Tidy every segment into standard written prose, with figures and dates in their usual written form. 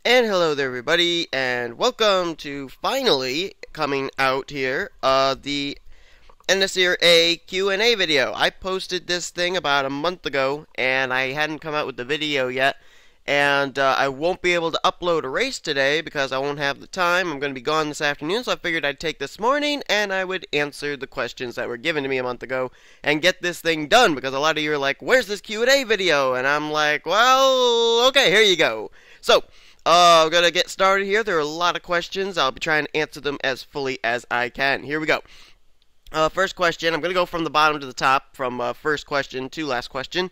And hello there, everybody, and welcome to finally coming out here, the Nnscra Q&A video. I posted this thing about a month ago, and I hadn't come out with the video yet, and I won't be able to upload a race today because I won't have the time. I'm going to be gone this afternoon, so I figured I'd take this morning, and I would answer the questions that were given to me a month ago, and get this thing done, because a lot of you are like, where's this Q&A video? And I'm like, well, okay, here you go. So, we're going to get started here. There are a lot of questions. I'll be trying to answer them as fully as I can. Here we go. First question. I'm going to go from the bottom to the top, from first question to last question.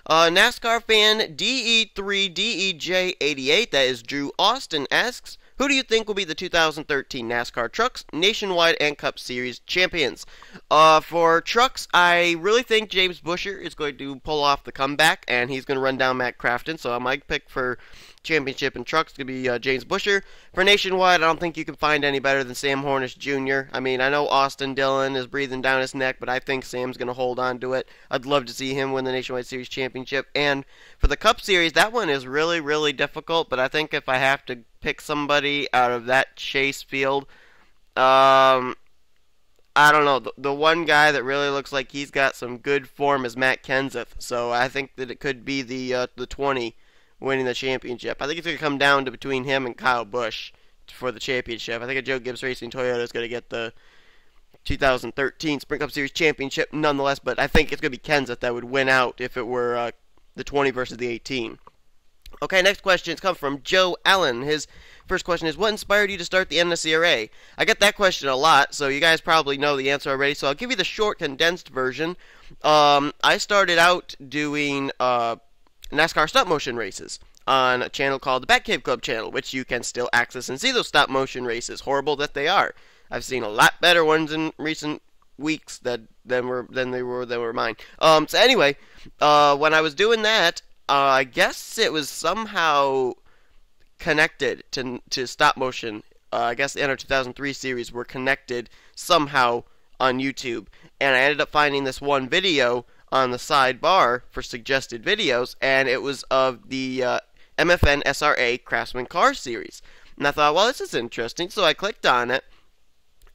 NASCAR fan DE3DEJ88, that is Drew Austin, asks, who do you think will be the 2013 NASCAR Trucks Nationwide and Cup Series champions? For trucks, I really think James Buescher is going to pull off the comeback, and he's going to run down Matt Crafton, so my pick for championship in trucks going to be James Buescher. For nationwide, I don't think you can find any better than Sam Hornish Jr. I mean, I know Austin Dillon is breathing down his neck, but I think Sam's going to hold on to it. I'd love to see him win the Nationwide Series championship. And for the Cup Series, that one is really, really difficult, but I think if I have to pick somebody out of that chase field, I don't know. The one guy that really looks like he's got some good form is Matt Kenseth, so I think that it could be the 20 winning the championship. I think it's going to come down to between him and Kyle Busch for the championship. I think a Joe Gibbs Racing Toyota is going to get the 2013 Sprint Cup Series championship nonetheless, but I think it's going to be Kenseth that would win out if it were the 20 versus the 18. Okay, next question comes from Joe Allen. His first question is, what inspired you to start the Nnscra? I get that question a lot, so you guys probably know the answer already, so I'll give you the short, condensed version. I started out doing NASCAR stop motion races on a channel called the Batcave Club channel, which you can still access and see those stop motion races, horrible that they are. I've seen a lot better ones in recent weeks than were mine. So anyway, when I was doing that, I guess it was somehow connected to stop motion. I guess the Enter 2003 series were connected somehow on YouTube, and I ended up finding this one video on the sidebar for suggested videos, and it was of the MFN SRA Craftsman Car Series. And I thought, well, this is interesting, so I clicked on it,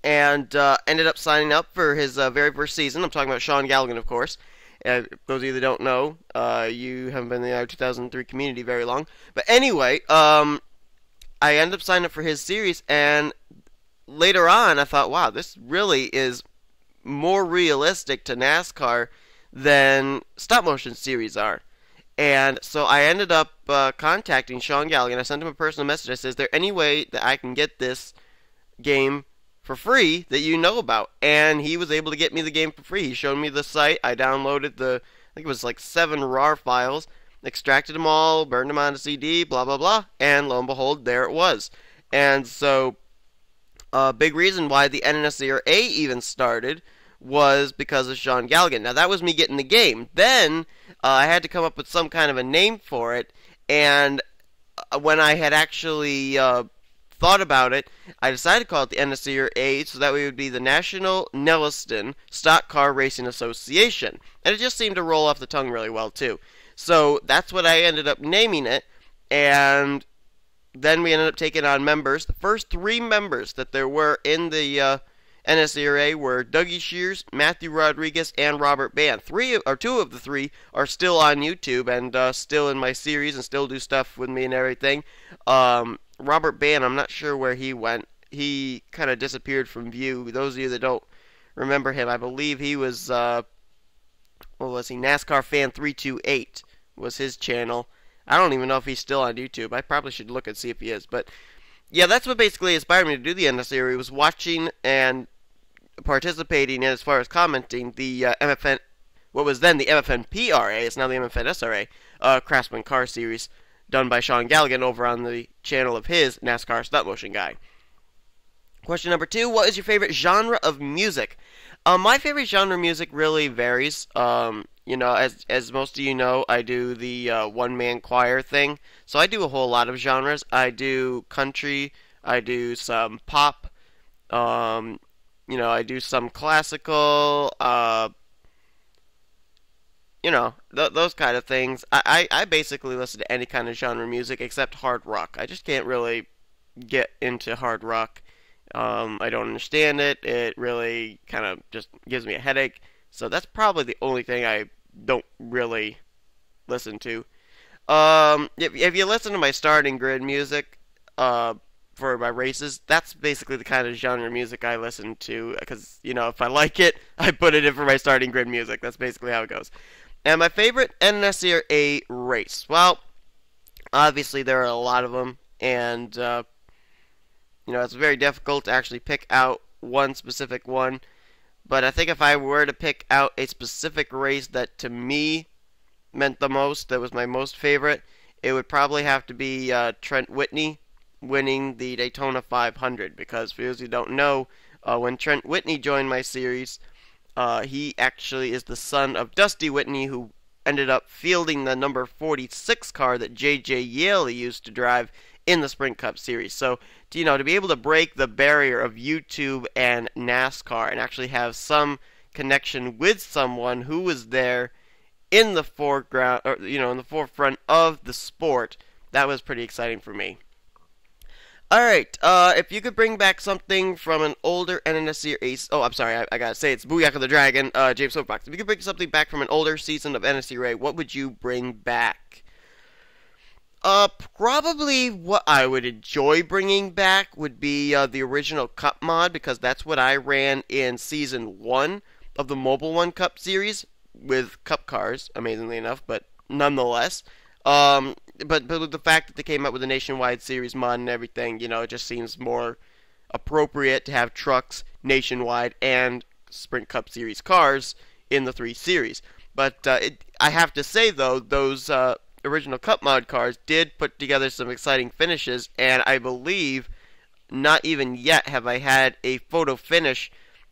and ended up signing up for his very first season. I'm talking about Sean Galligan, of course. Those of you that don't know, you haven't been in the 2003 community very long. But anyway, I ended up signing up for his series, and later on, I thought, wow, this really is more realistic to NASCAR than stop motion series are. And so I ended up contacting Sean Galligan. I sent him a personal message. I said, is there any way that I can get this game for free that you know about? And he was able to get me the game for free. He showed me the site. I downloaded I think it was like 7 RAR files, extracted them all, burned them on a CD, blah, blah, blah, and lo and behold, there it was. And so a big reason why the Nnscra even started was because of Sean Galligan. Now, that was me getting the game. Then, I had to come up with some kind of a name for it, and when I had actually thought about it, I decided to call it the Nnscra, so that way it would be the National Nelliston Stock Car Racing Association. And it just seemed to roll off the tongue really well, too. So, that's what I ended up naming it, and then we ended up taking on members. The first 3 members that there were in the Nnscra were Dougie Shears, Matthew Rodriguez, and Robert Band. 2 of the 3 are still on YouTube and still in my series and still do stuff with me and everything. Robert Band, I'm not sure where he went. He kind of disappeared from view. Those of you that don't remember him, I believe he was, what was he? NASCAR Fan 328 was his channel. I don't even know if he's still on YouTube. I probably should look and see if he is. But yeah, that's what basically inspired me to do the Nnscra, was watching and participating in, as far as commenting, the MFN, what was then the MFN PRA, it's now the MFN SRA, Craftsman Car Series, done by Sean Galligan over on the channel of his NASCAR Stop Motion Guy. Question number 2, what is your favorite genre of music? My favorite genre of music really varies. You know, as most of you know, I do the one-man choir thing, so I do a whole lot of genres. I do country, I do some pop, you know, I do some classical, those kind of things. I basically listen to any kind of genre music except hard rock. I just can't really get into hard rock. I don't understand it. It really kind of just gives me a headache. So that's probably the only thing I don't really listen to. If you listen to my starting grid music, for my races, that's basically the kind of genre music I listen to. Because if I like it, I put it in for my starting grid music. That's basically how it goes. And my favorite Nnscra race. Well, obviously there are a lot of them, and it's very difficult to actually pick out one specific one. But I think if I were to pick out a specific race that to me meant the most, that was my most favorite, it would probably have to be Trent Whitney winning the Daytona 500. Because for those who don't know, when Trent Whitney joined my series, he actually is the son of Dusty Whitney, who ended up fielding the number 46 car that J.J. Yale used to drive in the Sprint Cup Series. So, to be able to break the barrier of YouTube and NASCAR and actually have some connection with someone who was there in the foreground, or in the forefront of the sport, that was pretty exciting for me. Alright, if you could bring back something from an older NNSC race... Oh, I'm sorry, I gotta say, it's Booyaka the Dragon, James Soapbox. If you could bring something back from an older season of NSCRA, what would you bring back? Probably what I would enjoy bringing back would be the original Cup mod, because that's what I ran in Season 1 of the Mobile One Cup series, with Cup cars, amazingly enough, but nonetheless. But with the fact that they came up with a nationwide series mod and everything, it just seems more appropriate to have trucks nationwide and Sprint Cup Series cars in the 3 series. But I have to say, though, those original Cup mod cars did put together some exciting finishes, and I believe not even yet have I had a photo finish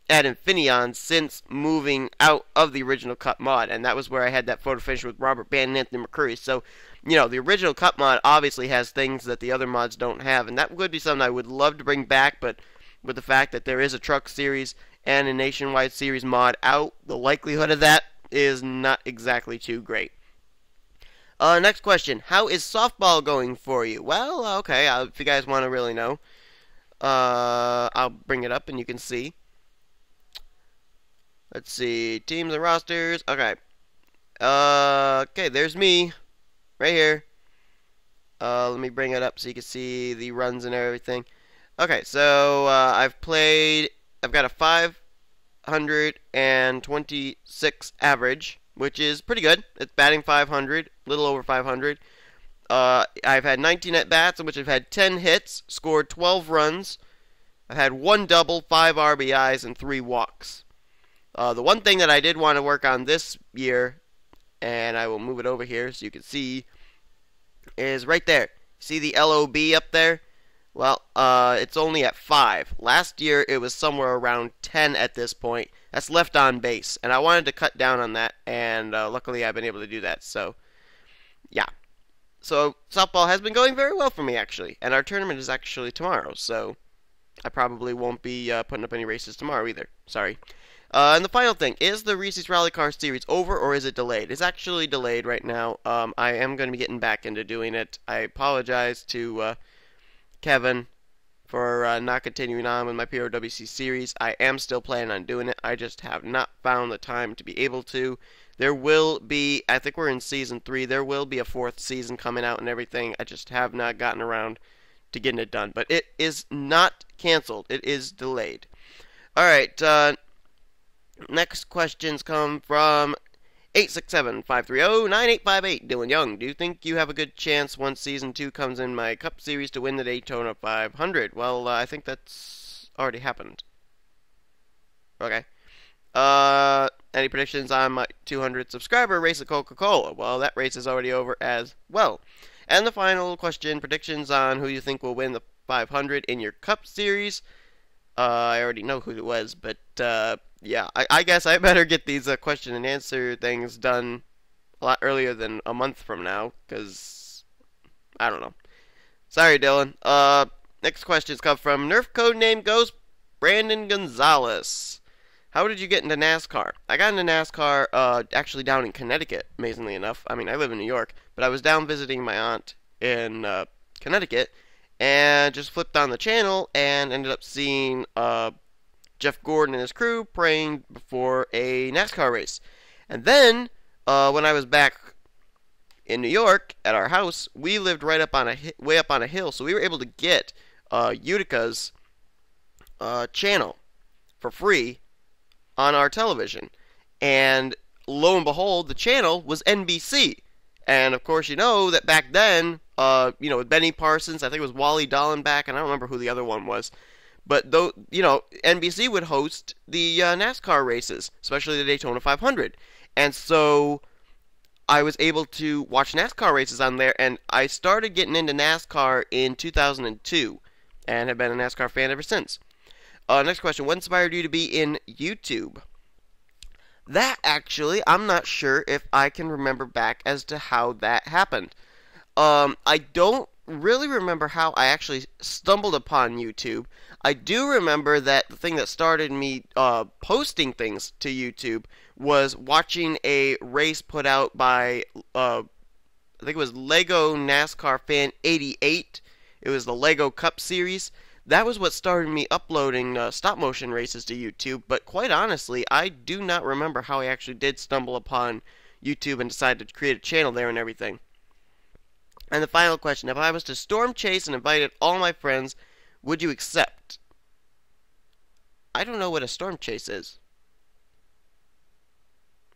at Infineon since moving out of the original Cup mod, and that was where I had that photo finish with Robert Band and Anthony McCurry. So, the original Cup mod obviously has things that the other mods don't have, and that would be something I would love to bring back, but with the fact that there is a truck series and a nationwide series mod out, the likelihood of that is not exactly too great. Next question. How is softball going for you? Well, okay, if you guys want to really know, I'll bring it up and you can see. Let's see. Teams and rosters. Okay. Okay, there's me. Right here. Let me bring it up so you can see the runs and everything. Okay, so I've got a 526 average, which is pretty good. It's batting 500, a little over 500. I've had 19 at-bats, in which I've had 10 hits, scored 12 runs. I've had 1 double, 5 RBIs, and 3 walks. The one thing that I did want to work on this year, and I will move it over here so you can see, is right there. See the LOB up there? Well, it's only at 5. Last year, it was somewhere around 10 at this point. That's left on base, and I wanted to cut down on that, and luckily I've been able to do that, so yeah. So, softball has been going very well for me, actually, and our tournament is actually tomorrow, so I probably won't be putting up any races tomorrow either. Sorry. And the final thing, is the Reese's Rally Car Series over, or is it delayed? It's actually delayed right now. I am going to be getting back into doing it. I apologize to Kevin for not continuing on with my PRWC series. I am still planning on doing it. I just have not found the time to be able to. There will be, I think we're in Season 3, there will be a 4th season coming out and everything. I just have not gotten around to getting it done. But it is not canceled. It is delayed. Alright, next questions come from 867-530-9858. Dylan Young, do you think you have a good chance once Season 2 comes in my Cup Series to win the Daytona 500? Well, I think that's already happened. Okay. Any predictions on my 200 subscriber race at Coca-Cola? Well, that race is already over as well. And the final question, predictions on who you think will win the 500 in your Cup Series. I already know who it was, but yeah, I guess I better get these question and answer things done a lot earlier than a month from now, because I don't know. Sorry, Dylan. Next questions come from Nerf Codename Ghost Brandon Gonzalez. How did you get into NASCAR? I got into NASCAR actually down in Connecticut, amazingly enough. I mean, I live in New York, but I was down visiting my aunt in Connecticut and just flipped on the channel and ended up seeing Jeff Gordon and his crew praying before a NASCAR race. And then, when I was back in New York at our house, we lived right up on way up on a hill, so we were able to get Utica's channel for free on our television. And lo and behold, the channel was NBC. And of course, you know that back then, with Benny Parsons, I think it was Wally Dallenbach, and I don't remember who the other one was. But though, NBC would host the NASCAR races, especially the Daytona 500. And so I was able to watch NASCAR races on there, and I started getting into NASCAR in 2002, and have been a NASCAR fan ever since. Next question, what inspired you to be in YouTube? That actually, I'm not sure if I can remember back as to how that happened. I don't really remember how I actually stumbled upon YouTube. I do remember that the thing that started me posting things to YouTube was watching a race put out by, I think it was Lego NASCAR Fan 88. It was the Lego Cup Series. That was what started me uploading stop-motion races to YouTube, but quite honestly, I do not remember how I actually did stumble upon YouTube and decided to create a channel there and everything. And the final question, if I was to storm chase and invited all my friends, would you accept? I don't know what a storm chase is.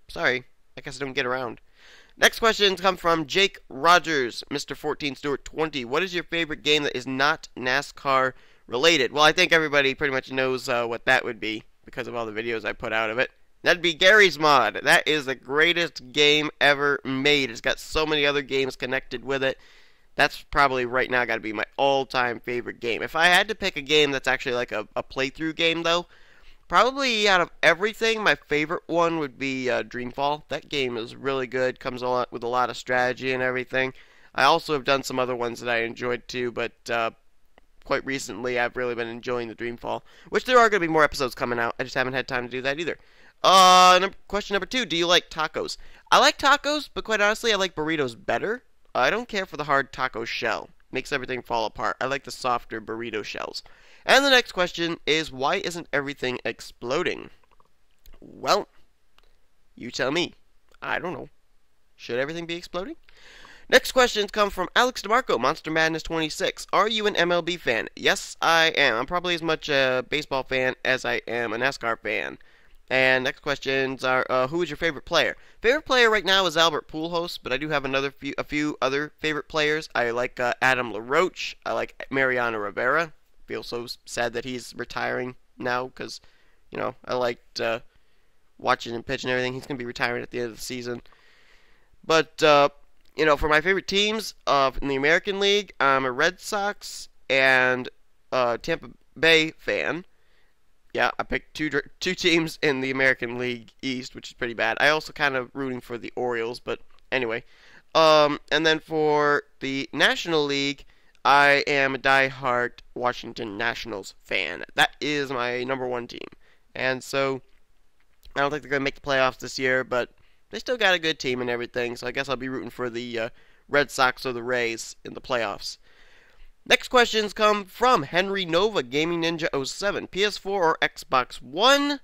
Sorry, I guess I don't get around. Next questions come from Jake Rogers, Mr. 14 Stewart 20. What is your favorite game that is not NASCAR related? Well, I think everybody pretty much knows what that would be because of all the videos I put out of it. That'd be Gary's Mod. That is the greatest game ever made. It's got so many other games connected with it. That's probably right now got to be my all-time favorite game. If I had to pick a game that's actually like a playthrough game, though, probably out of everything, my favorite one would be Dreamfall. That game is really good. Comes with a lot of strategy and everything. I also have done some other ones that I enjoyed too, but quite recently I've really been enjoying the Dreamfall, which there are going to be more episodes coming out. I just haven't had time to do that either. Question number 2, do you like tacos? I like tacos, but quite honestly, I like burritos better. I don't care for the hard taco shell. Makes everything fall apart. I like the softer burrito shells. And the next question is, why isn't everything exploding? Well, you tell me. I don't know. Should everything be exploding? Next questions come from Alex DeMarco, Monster Madness 26. Are you an MLB fan? Yes, I am. I'm probably as much a baseball fan as I am a NASCAR fan. And next questions are, who is your favorite player? Favorite player right now is Albert Pujols, but I do have a few other favorite players. I like Adam LaRoche. I like Mariano Rivera. Feel so sad that he's retiring now because, I liked watching him pitch and everything. He's going to be retiring at the end of the season. But, for my favorite teams in the American League, I'm a Red Sox and Tampa Bay fan. Yeah, I picked two teams in the American League East, which is pretty bad. I also kind of rooting for the Orioles, but anyway. And then for the National League, I am a diehard Washington Nationals fan. That is my number one team. And so, I don't think they're going to make the playoffs this year, but they still got a good team and everything, so I guess I'll be rooting for the Red Sox or the Rays in the playoffs. Next questions come from Henry Nova, Gaming Ninja 07. PS4 or Xbox One?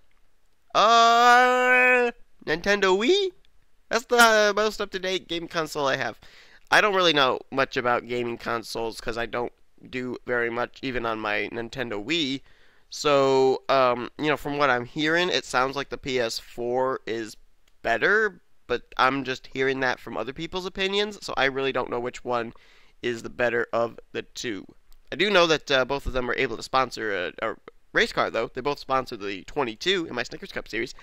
Nintendo Wii? That's the most up-to-date gaming console I have. I don't really know much about gaming consoles because I don't do very much even on my Nintendo Wii. So, from what I'm hearing, it sounds like the PS4 is better, but I'm just hearing that from other people's opinions, so I really don't know which one is the better of the two. I do know that both of them are able to sponsor a race car, though. They both sponsor the 22 in my Snickers Cup series.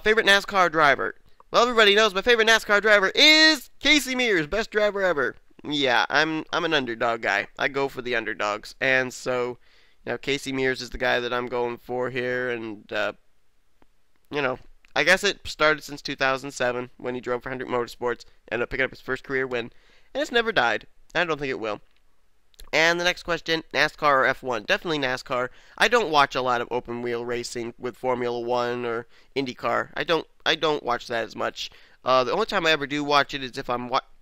Favorite NASCAR driver? Well, everybody knows my favorite NASCAR driver is Casey Mears, best driver ever. Yeah, I'm an underdog guy. I go for the underdogs, and so Casey Mears is the guy that I'm going for here, and I guess it started since 2007 when he drove for 100 Motorsports, ended up picking up his first career win, and it's never died. I don't think it will. And the next question, NASCAR or F1? Definitely NASCAR. I don't watch a lot of open wheel racing with Formula One or IndyCar. I don't watch that as much. The only time I ever do watch it is if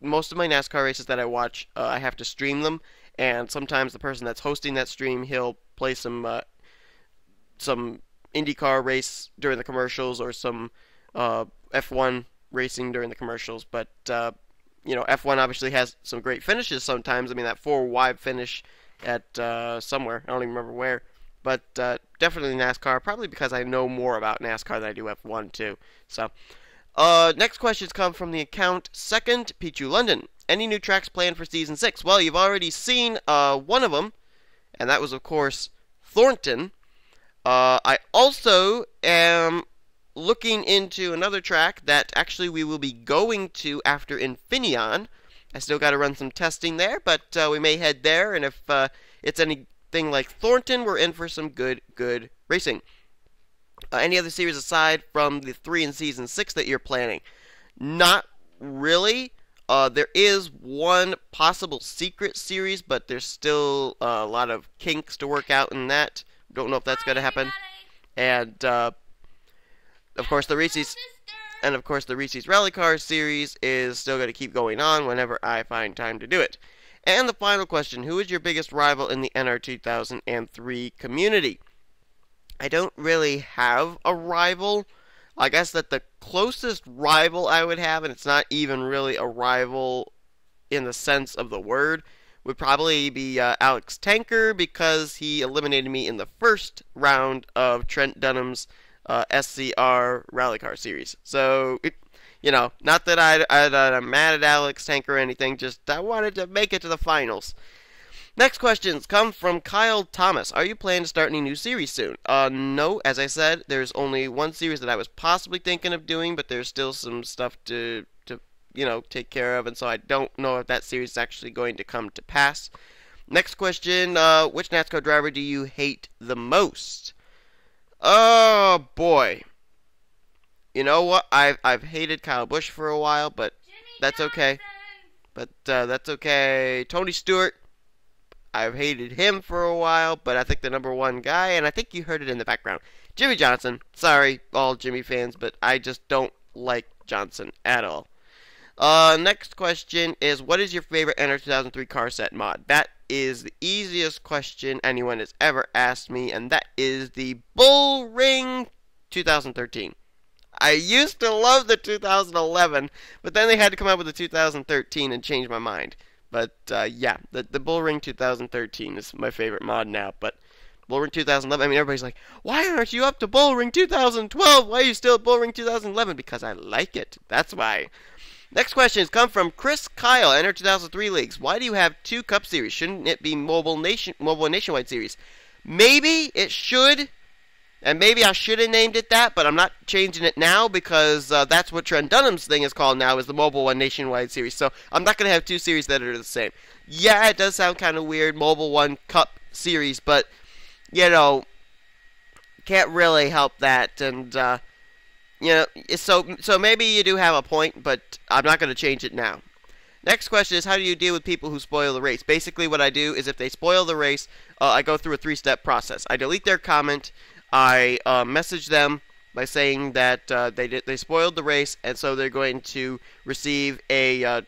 most of my NASCAR races that I watch, I have to stream them, and sometimes the person that's hosting that stream, he'll play some IndyCar race during the commercials or some F1 racing during the commercials. But F1 obviously has some great finishes sometimes. I mean, that four wide finish at somewhere, I don't even remember where. But definitely NASCAR, probably because I know more about NASCAR than I do F1 too. So, next questions come from the account Second Pichu London. Any new tracks planned for Season 6? Well, you've already seen one of them, and that was, of course, Thornton. I also am looking into another track that actually we will be going to after Infineon. I still got to run some testing there, but we may head there, and if it's anything like Thornton, we're in for some good racing. Any other series aside from the 3 in Season 6 that you're planning? Not really. There is one possible secret series, but there's still a lot of kinks to work out in that. Don't know if that's going to happen. And of course the Reese's Rally Car series is still going to keep going on whenever I find time to do it. And the final question, who is your biggest rival in the NR 2003 community? I don't really have a rival. I guess that the closest rival I would have, and it's not even really a rival in the sense of the word, would probably be Alex Tanker, because he eliminated me in the first round of Trent Dunham's SCR Rally Car Series. So, not that I'm mad at Alex Tanker or anything, just I wanted to make it to the finals. Next questions come from Kyle Thomas. Are you planning to start any new series soon? No, as I said, there's only one series that I was possibly thinking of doing, but there's still some stuff to take care of, and so I don't know if that series is actually going to come to pass. Next question, which NASCAR driver do you hate the most? Oh, boy. You know what? I've hated Kyle Busch for a while, but that's okay. That's okay. Tony Stewart, I've hated him for a while, but I think the number one guy, and I think you heard it in the background, Jimmy Johnson. Sorry, all Jimmy fans, but I just don't like Johnson at all. Next question is, what is your favorite NR 2003 car set mod? That is the easiest question anyone has ever asked me, and that is the Bull Ring 2013. I used to love the 2011, but then they had to come out with the 2013 and change my mind. But, yeah, the Bull Ring 2013 is my favorite mod now, but Bull Ring 2011, I mean, everybody's like, why aren't you up to Bull Ring 2012? Why are you still at Bull Ring 2011? Because I like it. That's why. Next questions come from Chris Kyle, Enter 2003 Leagues. Why do you have 2 Cup Series? Shouldn't it be Mobile and Nationwide Series? Maybe it should, and maybe I should have named it that, but I'm not changing it now because that's what Trent Dunham's thing is called now, is the Mobile One Nationwide Series. So I'm not going to have 2 series that are the same. Yeah, it does sound kind of weird, Mobile One Cup Series, but, can't really help that, and, so maybe you do have a point, but I'm not going to change it now. Next question is, how do you deal with people who spoil the race? Basically, what I do is if they spoil the race, I go through a 3-step process. I delete their comment, I message them by saying that they spoiled the race, and so they're going to receive a,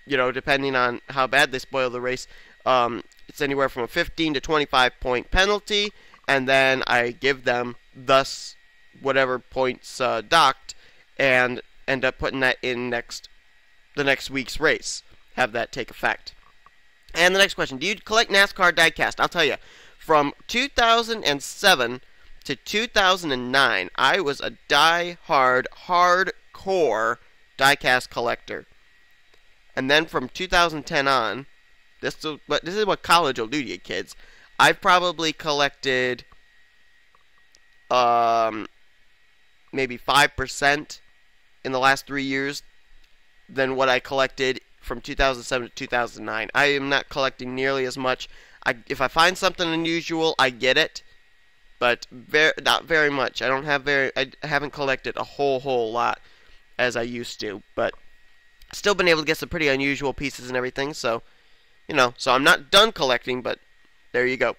depending on how bad they spoil the race, it's anywhere from a 15 to 25 point penalty, and then I give them thus whatever points docked, and end up putting that in the next week's race. Have that take effect. And the next question, do you collect NASCAR diecast? I'll tell you, from 2007 to 2009, I was a hardcore diecast collector. And then from 2010 on, this is what college will do to you kids, I've probably collected maybe 5% in the last 3 years than what I collected from 2007 to 2009. I am not collecting nearly as much. If I find something unusual, I get it, but not very much. I haven't collected a whole lot as I used to, but still been able to get some pretty unusual pieces and everything. So, So I'm not done collecting, but there you go.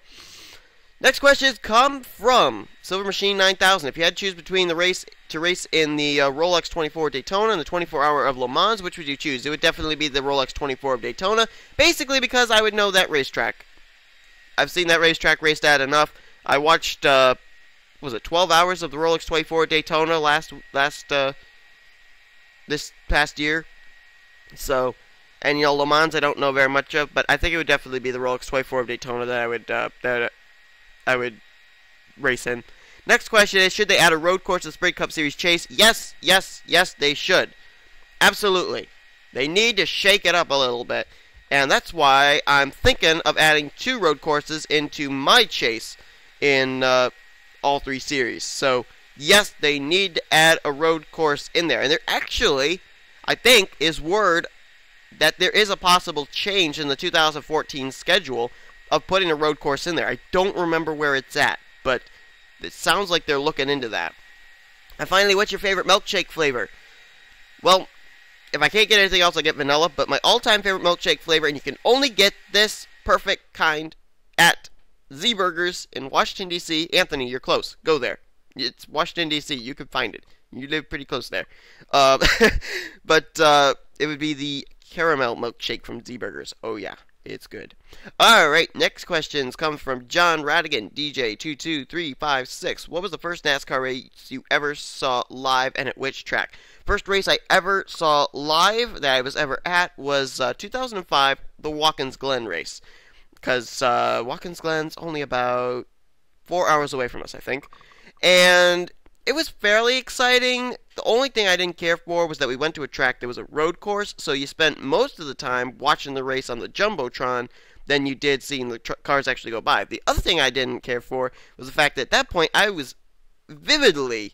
Next questions come from Silver Machine 9000. If you had to choose between the race in the Rolex 24 Daytona and the 24 Hour of Le Mans, which would you choose? It would definitely be the Rolex 24 of Daytona, basically because I would know that racetrack. I've seen that racetrack raced at enough. I watched, was it 12 hours of the Rolex 24 Daytona this past year. So, and Le Mans I don't know very much of, but I think it would definitely be the Rolex 24 of Daytona that I would race in. Next question is, should they add a road course to the Sprint Cup Series Chase? Yes, yes, yes, they should. Absolutely. They need to shake it up a little bit. And that's why I'm thinking of adding 2 road courses into my chase in all 3 series. So, yes, they need to add a road course in there. And there actually, I think, is word that there is a possible change in the 2014 schedule of putting a road course in there. I don't remember where it's at, but it sounds like they're looking into that. And finally, what's your favorite milkshake flavor? Well, if I can't get anything else, I get vanilla, but my all-time favorite milkshake flavor, and you can only get this perfect kind at Z Burgers in Washington, D.C. Anthony, you're close. Go there. It's Washington, D.C. You can find it. You live pretty close there. But it would be the caramel milkshake from Z Burgers. Oh, yeah. It's good. Alright, next questions come from John Radigan, DJ22356. What was the first NASCAR race you ever saw live and at which track? First race I ever saw live that I was ever at was 2005, the Watkins Glen race. Because Watkins Glen's only about 4 hours away from us, I think. And it was fairly exciting. The only thing I didn't care for was that we went to a track that was a road course, so you spent most of the time watching the race on the Jumbotron than you did seeing the cars actually go by. The other thing I didn't care for was the fact that at that point I was vividly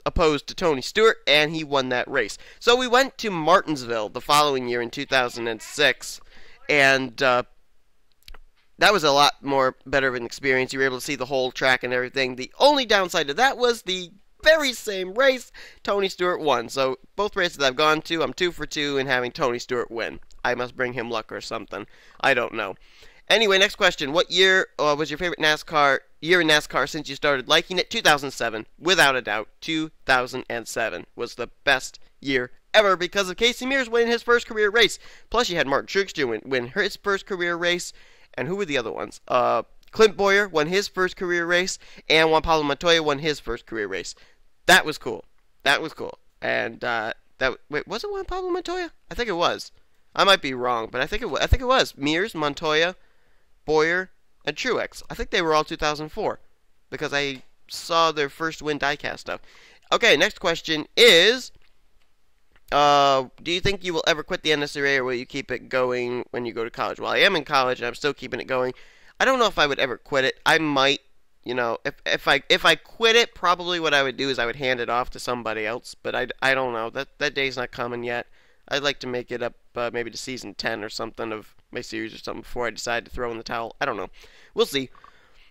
opposed to Tony Stewart, and he won that race. So we went to Martinsville the following year in 2006, and that was a lot more better of an experience. You were able to see the whole track and everything. The only downside to that was the very same race, Tony Stewart won. So both races I've gone to, I'm 2 for 2 in having Tony Stewart win. I must bring him luck or something. I don't know. Anyway, next question. What year was your favorite year in NASCAR since you started liking it? 2007. Without a doubt, 2007 was the best year ever because of Casey Mears winning his first career race. Plus, you had Martin Truex Jr. win his first career race. And who were the other ones? Clint Boyer won his first career race, and Juan Pablo Montoya won his first career race. That was cool. That was cool. And wait, was it Juan Pablo Montoya? I think it was. I might be wrong, but I think it was Mears, Montoya, Boyer, and Truex. I think they were all 2004 because I saw their first win diecast stuff. Okay, next question is, do you think you will ever quit the Nnscra, or will you keep it going when you go to college? Well, I am in college and I'm still keeping it going. I don't know if I would ever quit it. I might. If I quit it, probably what I would do is I would hand it off to somebody else. But I don't know. That day's not coming yet. I'd like to make it up maybe to season 10 or something of my series or something before I decide to throw in the towel. I don't know. We'll see.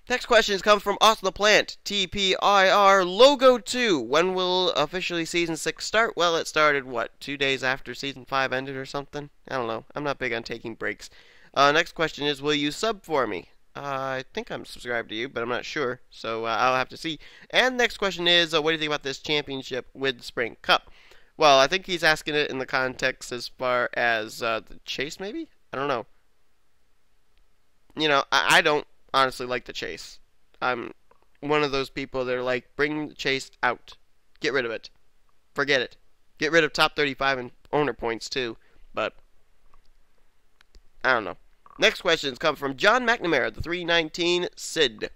Next questions come from Austin the Plant. TPIR Logo 2. When will officially season 6 start? Well, it started, 2 days after season 5 ended or something? I don't know. I'm not big on taking breaks. Next question is, will you sub for me? I think I'm subscribed to you, but I'm not sure, so I'll have to see. And next question is, what do you think about this championship with the Spring Cup? Well, I think he's asking it in the context as far as the chase, maybe? I don't know. I don't honestly like the chase. I'm one of those people that are like, bring the chase out. Get rid of it. Forget it. Get rid of top 35 and owner points, too. But I don't know. Next questions come from John McNamara, the 319 Sid.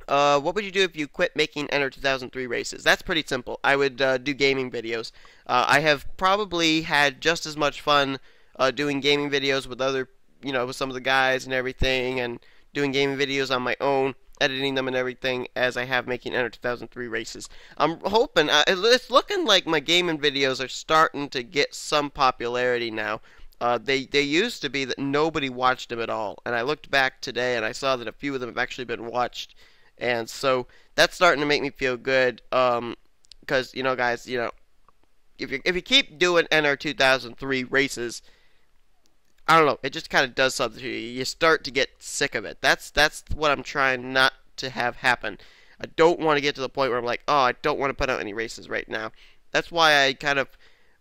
What would you do if you quit making Enter 2003 races? That's pretty simple. I would do gaming videos. I have probably had just as much fun doing gaming videos with other, with some of the guys and everything, and doing gaming videos on my own, editing them and everything, as I have making Enter 2003 races. I'm hoping, it's looking like my gaming videos are starting to get some popularity now. They used to be that nobody watched them at all, and I looked back today and I saw that a few of them have actually been watched, and so that's starting to make me feel good, because, guys, if you keep doing NR 2003 races, I don't know. It just kind of does something to you. You start to get sick of it. That's what I'm trying not to have happen. I don't want to get to the point where I'm like, oh, I don't want to put out any races right now. That's why I kind of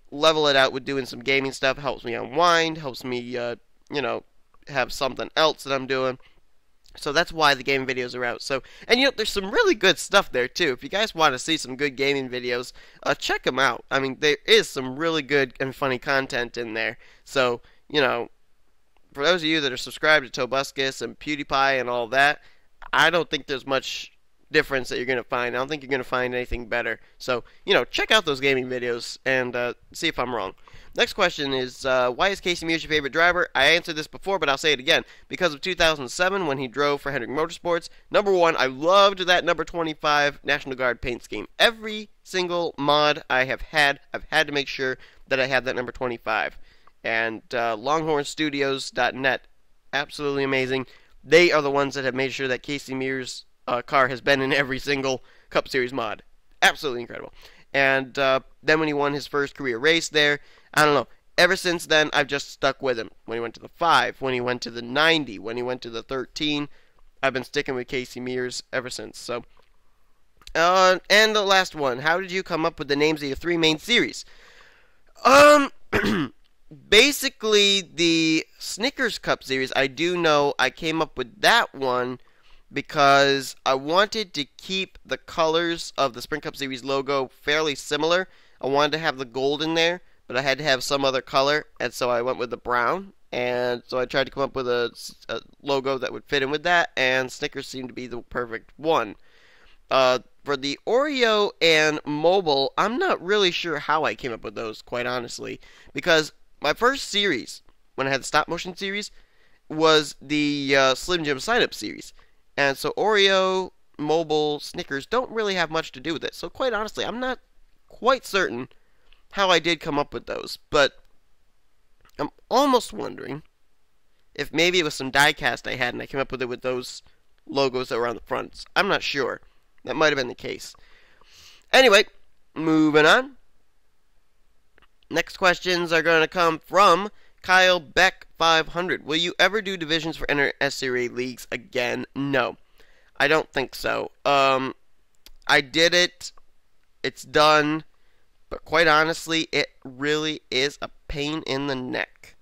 level it out with doing some gaming stuff. Helps me unwind. Helps me, have something else that I'm doing. So that's why the gaming videos are out. So, and there's some really good stuff there too. If you guys want to see some good gaming videos, check them out. I mean, there is some really good and funny content in there. So, for those of you that are subscribed to Tobuscus and PewDiePie and all that, I don't think there's much difference that you're going to find. I don't think you're going to find anything better. So, check out those gaming videos and see if I'm wrong. Next question is, why is Casey Mears your favorite driver? I answered this before, but I'll say it again. Because of 2007, when he drove for Hendrick Motorsports. Number one, I loved that number 25 National Guard paint scheme. Every single mod I have had, I've had to make sure that I have that number 25. And LonghornStudios.net, absolutely amazing. They are the ones that have made sure that Casey Mears' car has been in every single Cup Series mod. Absolutely incredible. And then when he won his first career race there, I don't know. Ever since then, I've just stuck with him. When he went to the 5, when he went to the 90, when he went to the 13, I've been sticking with Casey Mears ever since. So, and the last one. How did you come up with the names of your 3 main series? Basically, the Snickers Cup Series, I do know I came up with that one because I wanted to keep the colors of the Spring Cup Series logo fairly similar. I wanted to have the gold in there, but I had to have some other color, and so I went with the brown. And so I tried to come up with a logo that would fit in with that, and Snickers seemed to be the perfect one. For the Oreo and Mobile, I'm not really sure how I came up with those, quite honestly, because my first series, when I had the stop motion series, was the Slim Jim sign-up series. And so Oreo, Mobile, Snickers don't really have much to do with it. So quite honestly, I'm not quite certain how I did come up with those. But I'm almost wondering if maybe it was some die-cast I had and I came up with it with those logos that were on the fronts. I'm not sure. That might have been the case. Anyway, moving on. Next questions are going to come from Kyle Beck 500. Will you ever do divisions for NSCRA leagues again? No. I don't think so. I did it. It's done. But quite honestly, it really is a pain in the neck.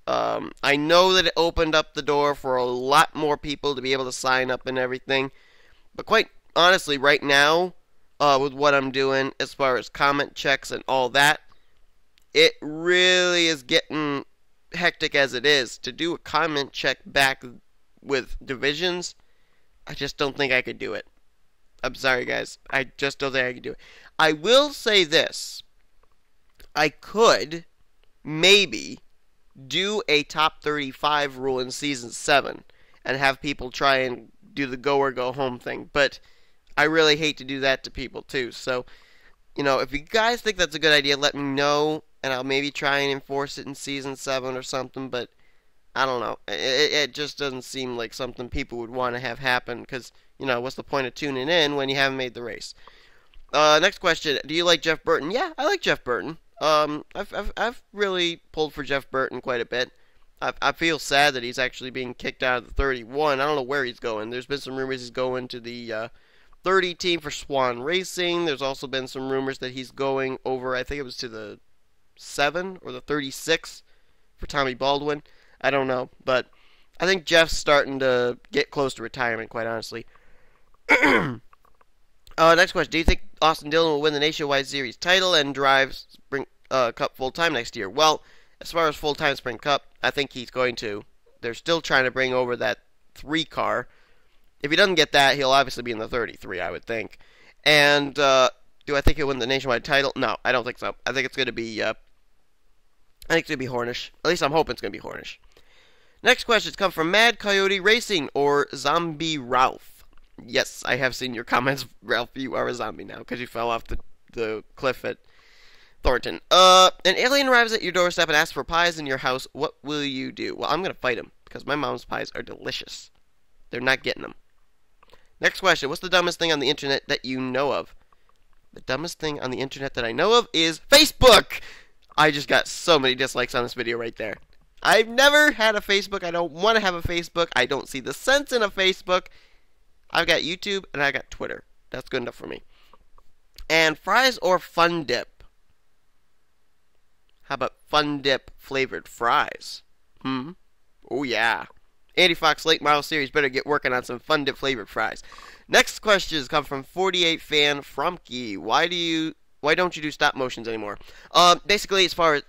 I know that it opened up the door for a lot more people to be able to sign up and everything. But quite honestly, right now, with what I'm doing as far as comment checks and all that, it really is getting hectic as it is. To do a comment check back with divisions, I just don't think I could do it. I'm sorry, guys. I just don't think I could do it. I will say this. I could maybe do a top 35 rule in Season 7 and have people try and do the go or go home thing. But I really hate to do that to people, too. So, if you guys think that's a good idea, let me know. And I'll maybe try and enforce it in Season 7 or something, but I don't know. It just doesn't seem like something people would want to have happen, because, what's the point of tuning in when you haven't made the race? Next question. Do you like Jeff Burton? Yeah, I like Jeff Burton. I've really pulled for Jeff Burton quite a bit. I feel sad that he's actually being kicked out of the 31. I don't know where he's going. There's been some rumors he's going to the 30 team for Swan Racing. There's also been some rumors that he's going over, I think it was to the 7 or the 36 for Tommy Baldwin. I don't know, but I think Jeff's starting to get close to retirement, quite honestly. Next question. Do you think Austin Dillon will win the Nationwide Series title and drive Spring Cup full-time next year? Well, as far as full-time Spring Cup, I think he's going to. They're still trying to bring over that 3 car. If he doesn't get that, he'll obviously be in the 33, I would think. And do I think he'll win the Nationwide title? No, I don't think so. I think it's going to be Hornish. At least I'm hoping it's going to be Hornish. Next questions come from Mad Coyote Racing or Zombie Ralph. Yes, I have seen your comments, Ralph. You are a zombie now because you fell off the cliff at Thornton. An alien arrives at your doorstep and asks for pies in your house. What will you do? Well, I'm going to fight him because my mom's pies are delicious. They're not getting them. Next question. What's the dumbest thing on the internet that you know of? The dumbest thing on the internet that I know of is Facebook! I just got so many dislikes on this video right there. I've never had a Facebook. I don't want to have a Facebook. I don't see the sense in a Facebook. I've got YouTube and I got Twitter. That's good enough for me. And fries or Fun Dip? How about Fun Dip flavored fries? Oh yeah. Andy Fox Late Model Series better get working on some Fun Dip flavored fries. Next questions come from 48 fan Frumkey. Why don't you do stop motions anymore? Basically, as far as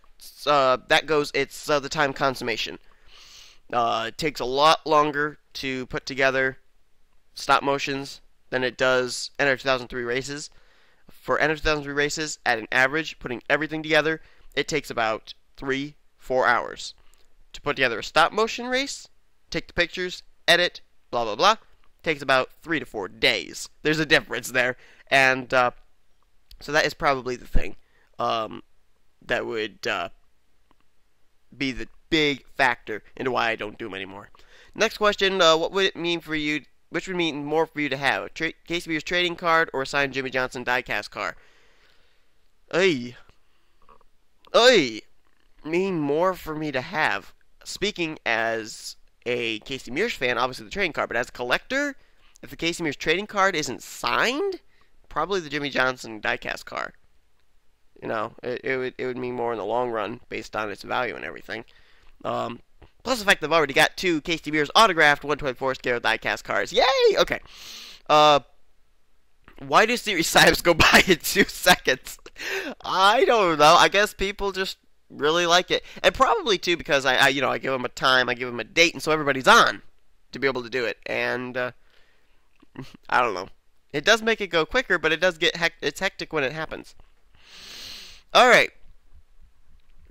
that goes, it's the time consummation. It takes a lot longer to put together stop motions than it does Enter 2003 races. For Enter 2003 races, at an average, putting everything together, it takes about 3-4 hours. To put together a stop motion race, take the pictures, edit, blah blah blah, takes about 3 to 4 days. There's a difference there, and so that is probably the thing that would be the big factor into why I don't do them anymore. Next question: what would it mean for you? Which would mean more for you to have? Casey Beer's trading card or a signed Jimmy Johnson diecast car? Mean more for me to have. Speaking as a Casey Mears fan, obviously the trading card, but as a collector, if the Casey Mears trading card isn't signed, probably the Jimmy Johnson diecast car. You know, it would mean more in the long run based on its value and everything. Plus the fact that I've already got 2 Casey Beers autographed 124 scale diecast cars. Yay! Okay. Why do series Symes go by in 2 seconds? I don't know. I guess people just really like it. And probably, too, because I give them a time, I give them a date, and so everybody's on to be able to do it. And, I don't know. It does make it go quicker, but it does get it's hectic when it happens. Alright.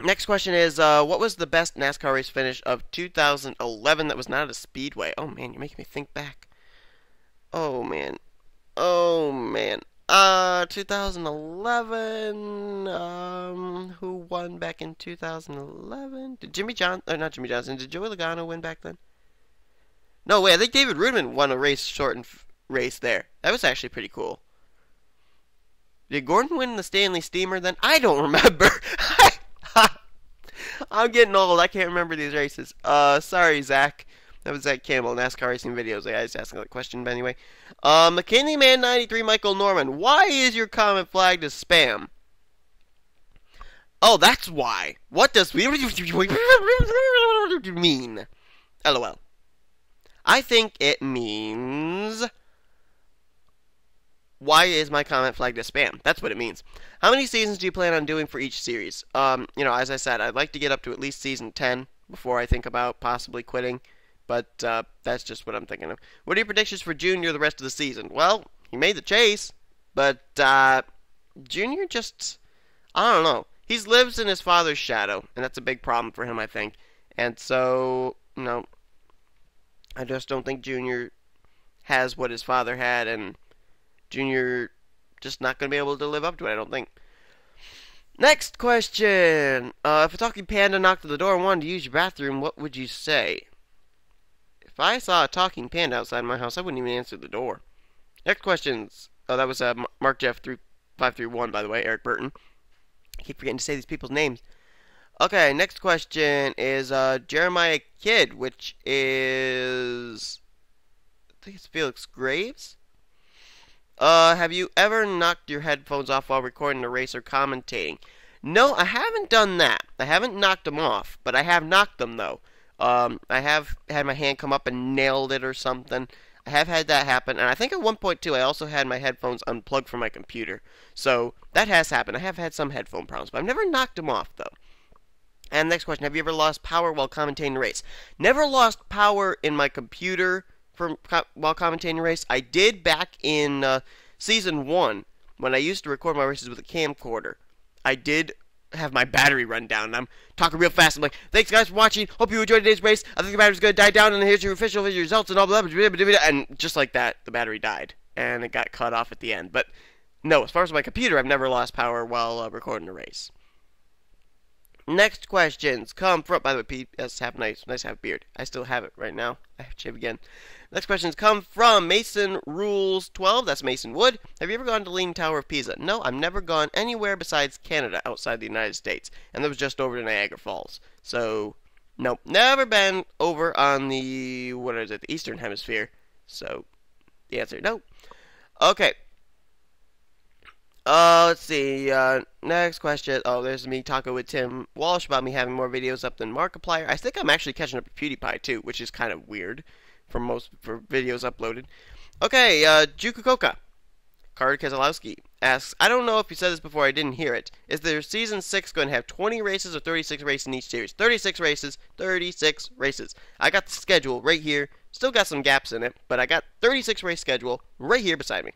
Next question is, what was the best NASCAR race finish of 2011 that was not at a speedway? Oh, man, you're making me think back. Oh, man. 2011, who won back in 2011? Did not Jimmy Johnson, did Joey Logano win back then? No, wait, I think David Rudman won a shortened race there. That was actually pretty cool. Did Gordon win the Stanley Steamer then? I don't remember. I'm getting old. I can't remember these races. Sorry, Zach. That was Zach Campbell, NASCAR Racing Videos. I was asking that question, but anyway. McKinley Man 93, Michael Norman. Why is your comment flagged as spam? Oh, that's why. What does mean? LOL. I think it means... Why is my comment flagged as spam? That's what it means. How many seasons do you plan on doing for each series? As I said, I'd like to get up to at least season 10 before I think about possibly quitting. But that's just what I'm thinking of. What are your predictions for Junior the rest of the season? Well, he made the chase, but Junior just, I don't know. He lives in his father's shadow, and that's a big problem for him, I think. And so, I just don't think Junior has what his father had, and Junior just not going to be able to live up to it, I don't think. Next question. If a talking panda knocked at the door and wanted to use your bathroom, what would you say? If I saw a talking panda outside my house, I wouldn't even answer the door. Next questions. Oh, that was Mark Jeff 531, by the way, Eric Burton. I keep forgetting to say these people's names. Okay, next question is Jeremiah Kidd, which is... I think it's Felix Graves. Have you ever knocked your headphones off while recording a race or commentating? No, I haven't done that. I haven't knocked them off, but I have knocked them, though. I have had my hand come up and nailed it or something. I have had that happen, and I think at one point, too, I also had my headphones unplugged from my computer. So, that has happened. I have had some headphone problems, but I've never knocked them off, though. And next question, have you ever lost power while commentating a race? Never lost power in my computer while commentating a race. I did back in Season 1, when I used to record my races with a camcorder. I did have my battery run down, and I'm talking real fast. I'm like, thanks guys for watching, hope you enjoyed today's race, I think the battery's going to die down, and here's your official results, and all blah, blah, blah, blah, blah, and just like that, the battery died, and it got cut off at the end. But no, as far as my computer, I've never lost power while recording a race. Next questions come from, by the way, Pete, nice to have a beard. I still have it right now. I have to shave again. Next questions come from Mason Rules 12. That's Mason Wood. Have you ever gone to Leaning Tower of Pisa? No, I've never gone anywhere besides Canada outside the United States. And that was just over to Niagara Falls. So, Nope, never been over on the, what is it, the Eastern Hemisphere. So, the answer, no. Okay, let's see. Next question. Oh, there's me talking with Tim Walsh about me having more videos up than Markiplier. I think I'm actually catching up to PewDiePie too, which is kind of weird for videos uploaded. Okay, Jukukoka. Kari Keselowski asks, I don't know if you said this before, I didn't hear it. Is there season 6 going to have 20 races or 36 races in each series? 36 races, 36 races. I got the schedule right here. Still got some gaps in it, but I got 36 race schedule right here beside me.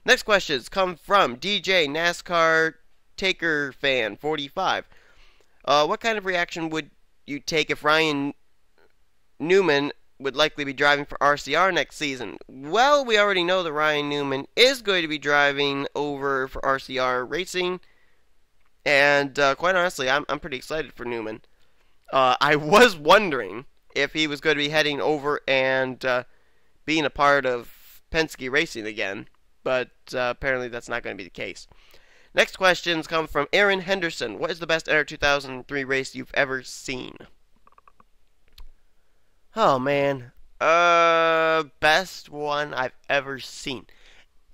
Next questions come from DJ NASCAR Taker Fan 45. What kind of reaction would you take if Ryan Newman would likely be driving for RCR next season? Well, we already know that Ryan Newman is going to be driving over for RCR Racing, and quite honestly, I'm pretty excited for Newman. I was wondering if he was going to be heading over and being a part of Penske Racing again, but apparently that's not going to be the case. Next questions come from Aaron Henderson. What is the best NR 2003 race you've ever seen? Oh man, best one I've ever seen.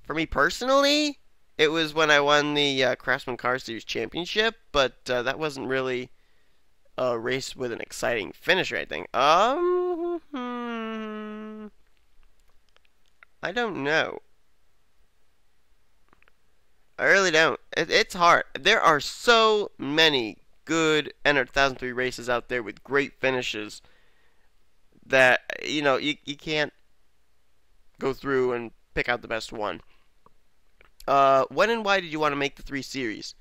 For me personally, it was when I won the Craftsman Car Series Championship, but that wasn't really a race with an exciting finish or anything. I don't know. I really don't. It's hard. There are so many good NR 2003 races out there with great finishes that, you can't go through and pick out the best one. When and why did you want to make the 3 series?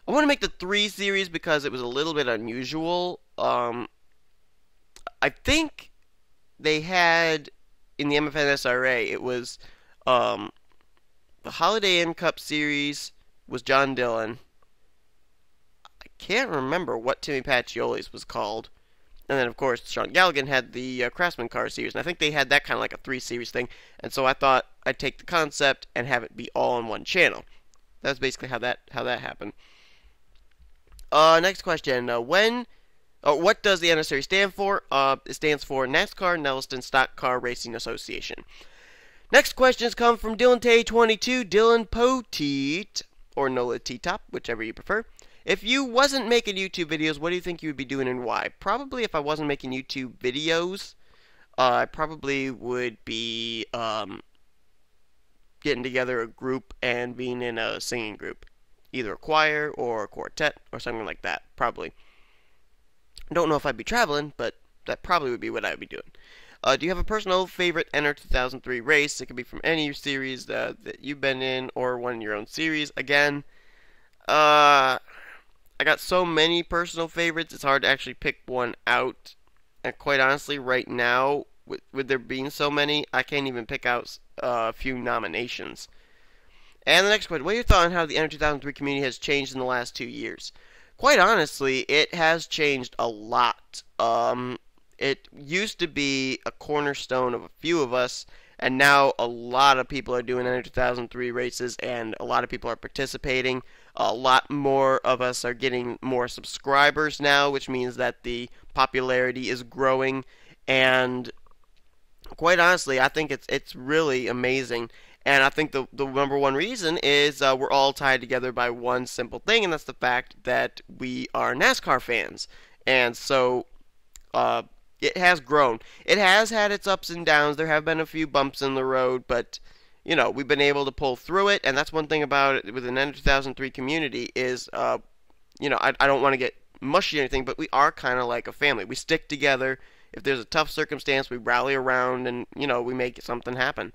I want to make the 3 series because it was a little bit unusual. I think they had, in the MFN SRA, it was, the Holiday Inn Cup Series was John Dillon. I can't remember what Timmy Pacioli's was called. And then, of course, Sean Galligan had the Craftsman Car Series. And I think they had that kind of like a 3-series thing. And so I thought I'd take the concept and have it be all on one channel. That's basically how that happened. Next question. What does the NSRA stand for? It stands for NASCAR Nelliston Stock Car Racing Association. Next questions come from Dylan Tay22, Dylan Poteet, or Nola T-Top, whichever you prefer. If you wasn't making YouTube videos, what do you think you would be doing and why? Probably if I wasn't making YouTube videos, I probably would be getting together a group and being in a singing group. Either a choir or a quartet or something like that, probably. I don't know if I'd be traveling, but that probably would be what I would be doing. Do you have a personal favorite NR 2003 race? It could be from any series that you've been in or one in your own series. Again, I got so many personal favorites, it's hard to actually pick one out. And quite honestly, right now, with there being so many, I can't even pick out a few nominations. And the next question, what are your thoughts on how the NR 2003 community has changed in the last 2 years? Quite honestly, it has changed a lot. It used to be a cornerstone of a few of us, and now a lot of people are doing NR 2003 races, and a lot of people are participating. A lot more of us are getting more subscribers now, which means that the popularity is growing, and quite honestly, I think it's really amazing. And I think the number one reason is we're all tied together by one simple thing, and that's the fact that we are NASCAR fans. And so it has grown. It has had its ups and downs. There have been a few bumps in the road, but we've been able to pull through it. And that's one thing about it with the NR 2003 community is, I don't want to get mushy or anything, but we are kind of like a family. We stick together. If there's a tough circumstance, we rally around and we make something happen.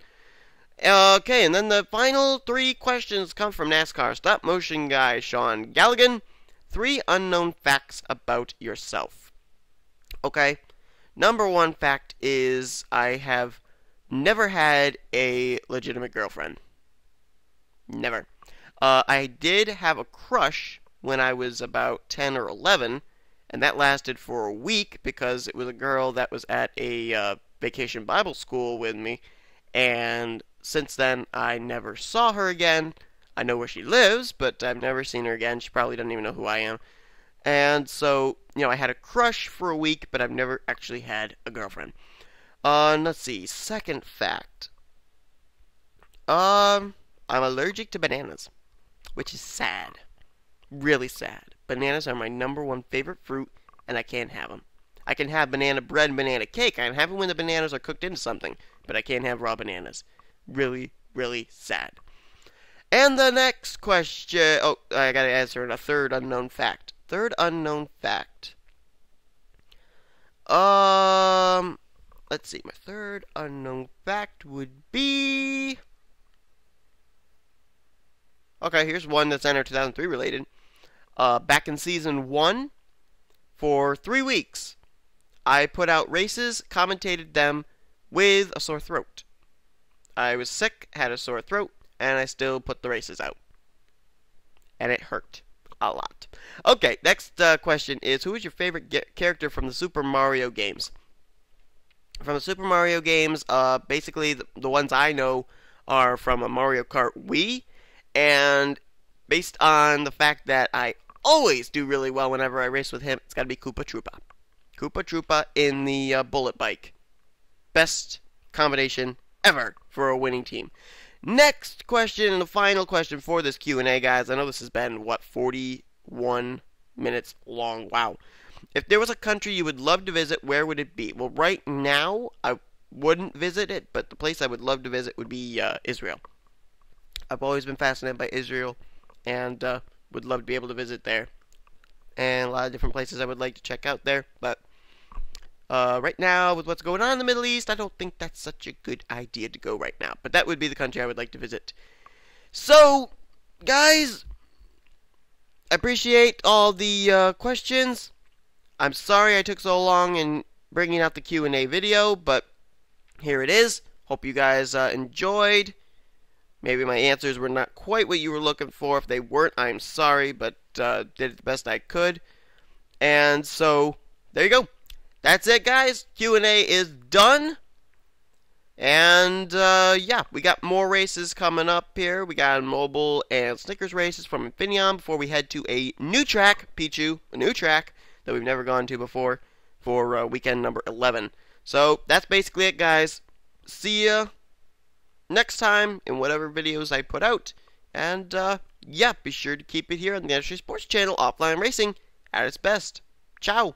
Okay, and then the final 3 questions come from NASCAR stop motion guy Sean Galligan. 3 unknown facts about yourself. Okay, number 1 fact is I have never had a legitimate girlfriend. Never. I did have a crush when I was about 10 or 11, and that lasted for a week because it was a girl that was at a vacation Bible school with me, and since then, I never saw her again. I know where she lives, but I've never seen her again. She probably doesn't even know who I am. And so, I had a crush for a week, but I've never actually had a girlfriend. Let's see. Second fact. I'm allergic to bananas, which is sad. Really sad. Bananas are my #1 favorite fruit, and I can't have them. I can have banana bread and banana cake. I can have them when the bananas are cooked into something, but I can't have raw bananas. Really, really sad. And the next question. Oh, I gotta answer a third unknown fact. Third unknown fact. Let's see. My third unknown fact would be. Okay, here's one that's NR 2003 related. Back in season 1, for 3 weeks, I put out races, commentated them with a sore throat. I was sick, had a sore throat, and I still put the races out. And it hurt a lot. Okay, next question is, who is your favorite character from the Super Mario games? From the Super Mario games, basically the ones I know are from a Mario Kart Wii, and based on the fact that I always do really well whenever I race with him, it's got to be Koopa Troopa. Koopa Troopa in the bullet bike. Best combination ever for a winning team. Next question, and the final question for this Q&A, guys. I know this has been, 41 minutes long. Wow. If there was a country you would love to visit, where would it be? Well, right now, I wouldn't visit it, but the place I would love to visit would be Israel. I've always been fascinated by Israel, and would love to be able to visit there. And a lot of different places I would like to check out there, but right now, with what's going on in the Middle East, I don't think that's such a good idea to go right now. But that would be the country I would like to visit. So, guys, I appreciate all the questions. I'm sorry I took so long in bringing out the Q&A video, but here it is. Hope you guys enjoyed. Maybe my answers were not quite what you were looking for. If they weren't, I'm sorry, but did the best I could. And so, there you go. That's it, guys. Q&A is done. And, yeah, we got more races coming up here. We got mobile and Snickers races from Infineon before we head to a new track, Pichu, a new track that we've never gone to before for weekend number 11. So, that's basically it, guys. See ya next time in whatever videos I put out. And, yeah, be sure to keep it here on the Nnscra Sports Channel, Offline Racing, at its best. Ciao.